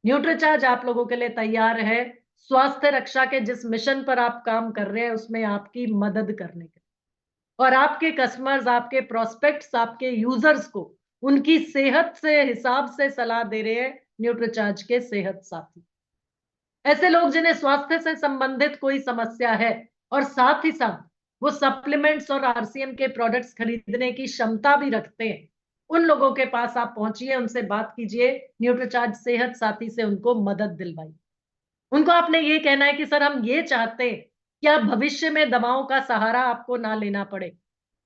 Nutricharge आप लोगों के लिए तैयार है स्वास्थ्य रक्षा के जिस मिशन पर आप काम कर रहे हैं उसमें आपकी मदद करने के, और आपके कस्टमर्स, आपके प्रोस्पेक्ट्स, आपके यूजर्स को उनकी सेहत से हिसाब से सलाह दे रहे हैं न्यूट्रीचार्ज के सेहत साथी। ऐसे लोग जिन्हें स्वास्थ्य से संबंधित कोई समस्या है और साथ ही साथ वो सप्लीमेंट्स और आरसीएम के प्रोडक्ट्स खरीदने की क्षमता भी रखते हैं, उन लोगों के पास आप पहुंचिए, उनसे बात कीजिए, न्यूट्रीचार्ज सेहत साथी से उनको मदद दिलवाइए। उनको आपने ये कहना है कि सर हम ये चाहते हैं कि आप भविष्य में दवाओं का सहारा आपको ना लेना पड़े,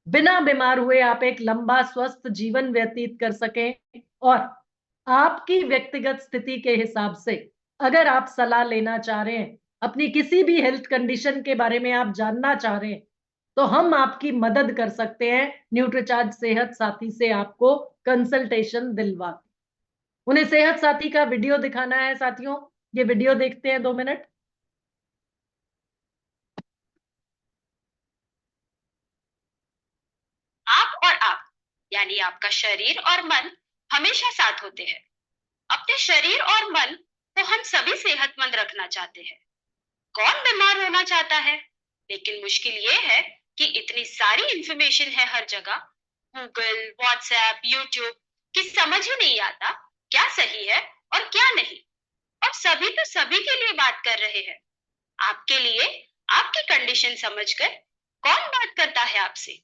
बिना बीमार हुए आप एक लंबा स्वस्थ जीवन व्यतीत कर सकें, और आपकी व्यक्तिगत स्थिति के हिसाब से अगर आप सलाह लेना चाह रहे हैं, अपनी किसी भी हेल्थ कंडीशन के बारे में आप जानना चाह रहे हैं, तो हम आपकी मदद कर सकते हैं न्यूट्रीचार्ज सेहत साथी से आपको कंसल्टेशन दिलवा के। उन्हें सेहत साथी का वीडियो दिखाना है साथियों, ये वीडियो देखते हैं 2 मिनट। आप यानी आपका शरीर और मन हमेशा साथ होते हैं। अपने शरीर और मन को हम सभी सेहतमंद रखना चाहते हैं। कौन बीमार होना चाहता है? लेकिन मुश्किल ये है कि इतनी सारी इंफॉर्मेशन है हर जगह, गूगल, व्हाट्सएप, यूट्यूब, कि समझ ही नहीं आता क्या सही है और क्या नहीं। और सभी तो सभी के लिए बात कर रहे हैं। आपके लिए आपकी कंडीशन समझकर कौन बात करता है आपसे?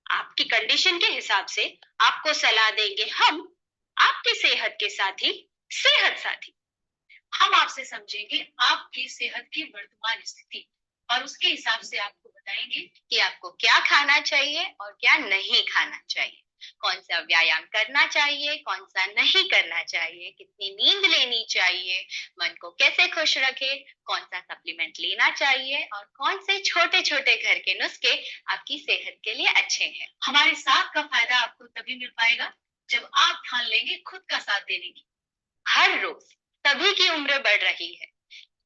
आपकी कंडीशन के हिसाब से आपको सलाह देंगे हम, आपकी सेहत के साथी, सेहत साथी। हम आपसे समझेंगे आपकी सेहत की वर्तमान स्थिति और उसके हिसाब से आपको बताएंगे कि आपको क्या खाना चाहिए और क्या नहीं खाना चाहिए, कौन सा व्यायाम करना चाहिए, कौन सा नहीं करना चाहिए, कितनी नींद लेनी चाहिए, मन को कैसे खुश रखे, कौन सा सप्लीमेंट लेना चाहिए और कौन से छोटे छोटे घर के नुस्खे आपकी सेहत के लिए अच्छे हैं। हमारे साथ का फायदा आपको तभी मिल पाएगा जब आप ठान लेंगे खुद का साथ देने की। हर रोज सभी की उम्र बढ़ रही है,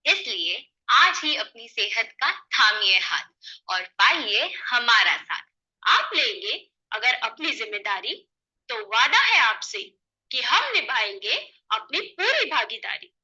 इसलिए आज ही अपनी सेहत का थामिए हाथ और पाइए हमारा साथ। आप लेंगे अगर अपनी जिम्मेदारी, तो वादा है आपसे कि हम निभाएंगे अपनी पूरी भागीदारी।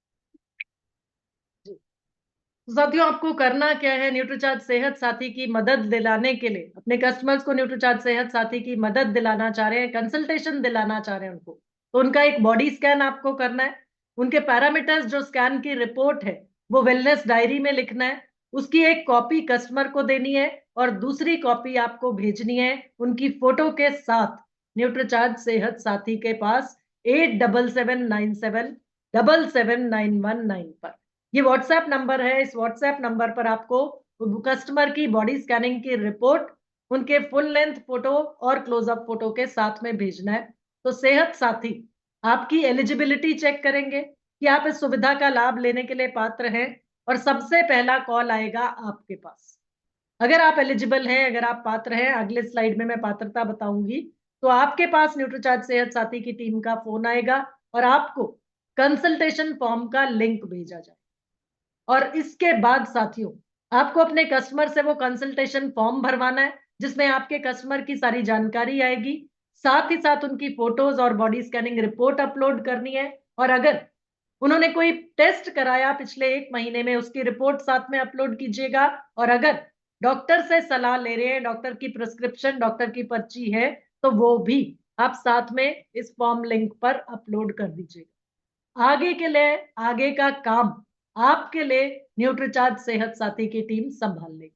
साथियों, आपको करना क्या है, न्यूट्रीचार्ज सेहत साथी की मदद दिलाने के लिए अपने कस्टमर्स को न्यूट्रीचार्ज सेहत साथी की मदद दिलाना चाह रहे हैं, कंसल्टेशन दिलाना चाह रहे हैं उनको, तो उनका एक बॉडी स्कैन आपको करना है। उनके पैरामीटर्स जो स्कैन की रिपोर्ट है वो वेलनेस डायरी में लिखना है, उसकी एक कॉपी कस्टमर को देनी है और दूसरी कॉपी आपको भेजनी है उनकी फोटो के साथ न्यूट्रीचार्ज सेहत साथी के पास 8779777919 पर। ये व्हाट्सएप नंबर है, इस व्हाट्सएप नंबर पर आपको कस्टमर की बॉडी स्कैनिंग की रिपोर्ट, उनके फुल लेंथ फोटो और क्लोजअप फोटो के साथ में भेजना है। तो सेहत साथी आपकी एलिजिबिलिटी चेक करेंगे कि आप इस सुविधा का लाभ लेने के लिए पात्र हैं, और सबसे पहला कॉल आएगा आपके पास। अगर आप एलिजिबल हैं, अगर आप पात्र हैं, अगले स्लाइड में मैं पात्रता बताऊंगी, तो आपके पास न्यूट्रीचार्ज सेहत साथी की टीम का फोन आएगा और आपको कंसल्टेशन फॉर्म का लिंक भेजा जाए। और इसके बाद साथियों, आपको अपने कस्टमर से वो कंसल्टेशन फॉर्म भरवाना है जिसमें आपके कस्टमर की सारी जानकारी आएगी, साथ ही साथ उनकी फोटोज और बॉडी स्कैनिंग रिपोर्ट अपलोड करनी है, और अगर उन्होंने कोई टेस्ट कराया पिछले 1 महीने में उसकी रिपोर्ट साथ में अपलोड कीजिएगा, और अगर डॉक्टर से सलाह ले रहे हैं, डॉक्टर की प्रिस्क्रिप्शन, डॉक्टर की पर्ची है, तो वो भी आप साथ में इस फॉर्म लिंक पर अपलोड कर दीजिएगा। आगे के लिए, आगे का काम आपके लिए न्यूट्रीचार्ज सेहत साथी की टीम संभाल लेगी।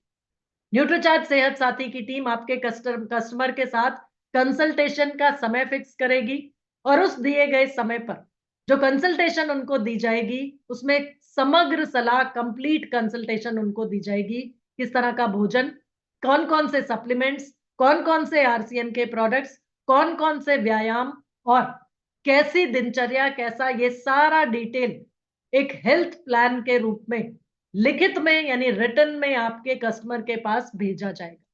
न्यूट्रीचार्ज सेहत साथी की टीम आपके कस्टमर के साथ कंसल्टेशन का समय फिक्स करेगी, और उस दिए गए समय पर जो कंसल्टेशन उनको दी जाएगी उसमें समग्र सलाह, कंप्लीट कंसल्टेशन उनको दी जाएगी। किस तरह का भोजन, कौन कौन से सप्लीमेंट्स, कौन कौन से आरसीएम के प्रोडक्ट्स, कौन कौन से व्यायाम, और कैसी दिनचर्या, कैसा, ये सारा डिटेल एक हेल्थ प्लान के रूप में लिखित में यानी रिटन में आपके कस्टमर के पास भेजा जाएगा,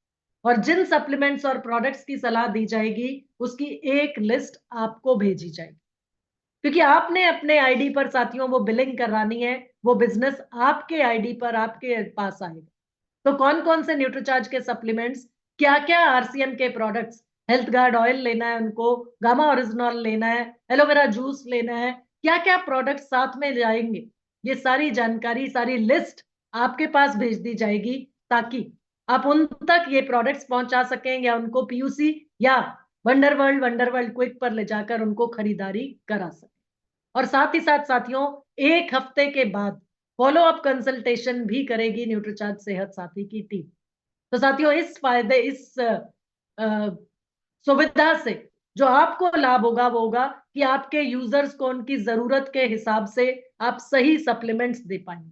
और जिन सप्लीमेंट्स और प्रोडक्ट्स की सलाह दी जाएगी उसकी एक लिस्ट आपको भेजी जाएगी, क्योंकि आपने अपने आईडी पर साथियों वो बिलिंग करवानी है, वो बिजनेस आपके आईडी पर आपके पास आएगा। तो कौन कौन से न्यूट्रीचार्ज के सप्लीमेंट्स, क्या क्या आरसीएम के प्रोडक्ट्स, हेल्थ गार्ड ऑयल लेना है उनको, गामा ओरिजिनॉल लेना है, एलोवेरा जूस लेना है, क्या क्या प्रोडक्ट साथ में जाएंगे, ये सारी जानकारी, सारी लिस्ट आपके पास भेज दी जाएगी ताकि आप उन तक ये प्रोडक्ट्स पहुंचा सकें या उनको पीयूसी या वंडरवर्ल्ड क्विक पर ले जाकर उनको खरीदारी करा सकें। और साथ ही साथ साथियों, 1 हफ्ते के बाद फॉलो अप कंसल्टेशन भी करेगी न्यूट्रीचार्ज सेहत साथी की टीम। तो साथियों, इस सुविधा से जो आपको लाभ होगा वो होगा कि आपके यूजर्स को उनकी जरूरत के हिसाब से आप सही सप्लीमेंट्स दे पाएंगे।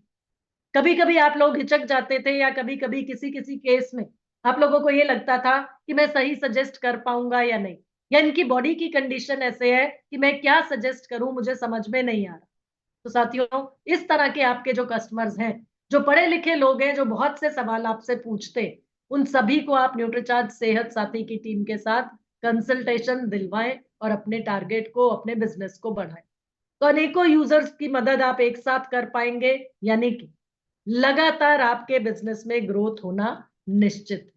कभी कभी आप लोग हिचक जाते थे या कभी कभी किसी किसी केस में आप लोगों को ये लगता था कि मैं सही सजेस्ट कर पाऊंगा या नहीं, या इनकी बॉडी की कंडीशन ऐसे है कि मैं क्या सजेस्ट करूं, मुझे समझ में नहीं आ रहा। तो साथियों, इस तरह के आपके जो कस्टमर्स हैं, जो पढ़े लिखे लोग हैं, जो बहुत से सवाल आपसे पूछते हैं, उन सभी को आप न्यूट्रीचार्ज सेहत साथी की टीम के साथ कंसल्टेशन दिलवाएं और अपने टारगेट को, अपने बिजनेस को बढ़ाएं। तो अनेकों यूजर्स की मदद आप एक साथ कर पाएंगे, यानी कि लगातार आपके बिजनेस में ग्रोथ होना निश्चित है।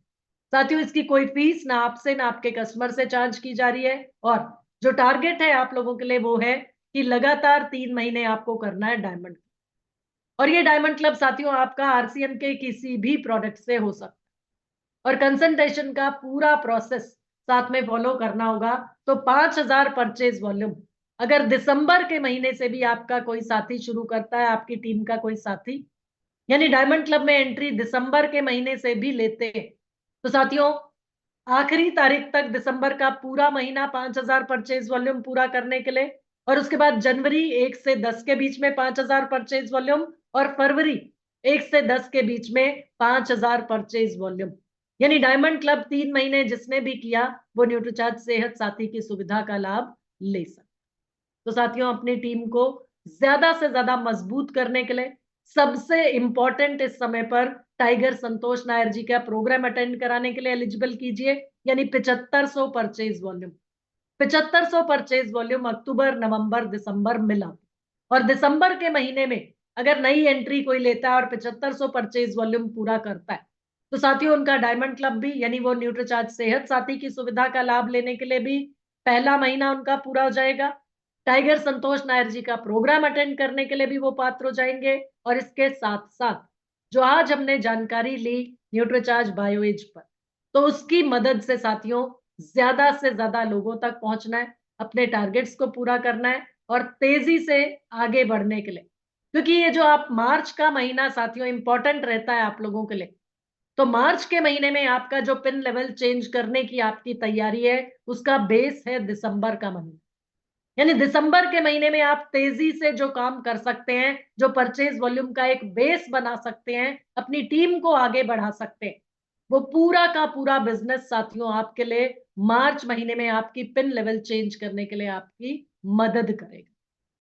साथियों, इसकी कोई फीस ना आपसे ना आपके कस्टमर से चार्ज की जा रही है, और जो टारगेट है आप लोगों के लिए वो है कि लगातार 3 महीने आपको करना है डायमंड। और ये डायमंड क्लब साथियों आपका आरसीएम के किसी भी प्रोडक्ट से हो सकता है, और कंसल्टेशन का पूरा प्रोसेस साथ में फॉलो करना होगा। तो 5000 परचेज वॉल्यूम अगर दिसंबर के महीने से भी आपका कोई साथी शुरू करता है, आपकी टीम का कोई साथी, यानी डायमंड क्लब में एंट्री दिसंबर के महीने से भी लेते हैं, तो साथियों आखिरी तारीख तक दिसंबर का पूरा महीना 5000 परचेज वॉल्यूम पूरा करने के लिए, और उसके बाद जनवरी 1 से 10 के बीच में 5000 परचेज वॉल्यूम, और फरवरी 1 से 10 के बीच में 5000 परचेज वॉल्यूम, यानी डायमंड क्लब 3 महीने जिसने भी किया वो न्यूट्रीचार्ज सेहत साथी की सुविधा का लाभ ले सकता। तो साथियों, अपनी टीम को ज्यादा से ज्यादा मजबूत करने के लिए सबसे इंपॉर्टेंट इस समय पर टाइगर संतोष नायर जी का प्रोग्राम अटेंड कराने के लिए एलिजिबल कीजिए, यानी 7500 परचेज वॉल्यूम। 7500 परचेज वॉल्यूम अक्टूबर नवंबर दिसंबर मिला, और दिसंबर के महीने में अगर नई एंट्री कोई लेता है और 7500 परचेज वॉल्यूम पूरा करता है, तो साथियों उनका डायमंड क्लब भी, यानी वो न्यूट्रीचार्ज सेहत साथी की सुविधा का लाभ लेने के लिए भी पहला महीना उनका पूरा हो जाएगा। टाइगर संतोष नायर जी का प्रोग्राम अटेंड करने के लिए भी वो पात्र हो जाएंगे। और इसके साथ साथ जो आज हमने जानकारी ली न्यूट्रीचार्ज बायोएज पर, तो उसकी मदद से साथियों ज्यादा से ज्यादा लोगों तक पहुंचना है, अपने टारगेट्स को पूरा करना है और तेजी से आगे बढ़ने के लिए, क्योंकि ये जो आप मार्च का महीना साथियों इंपॉर्टेंट रहता है आप लोगों के लिए। तो मार्च के महीने में आपका जो पिन लेवल चेंज करने की आपकी तैयारी है, उसका बेस है दिसंबर का महीना, यानी दिसंबर के महीने में आप तेजी से जो काम कर सकते हैं, जो परचेज वॉल्यूम का एक बेस बना सकते हैं, अपनी टीम को आगे बढ़ा सकते हैं, वो पूरा का पूरा बिजनेस साथियों आपके लिए मार्च महीने में आपकी पिन लेवल चेंज करने के लिए आपकी मदद करेगा।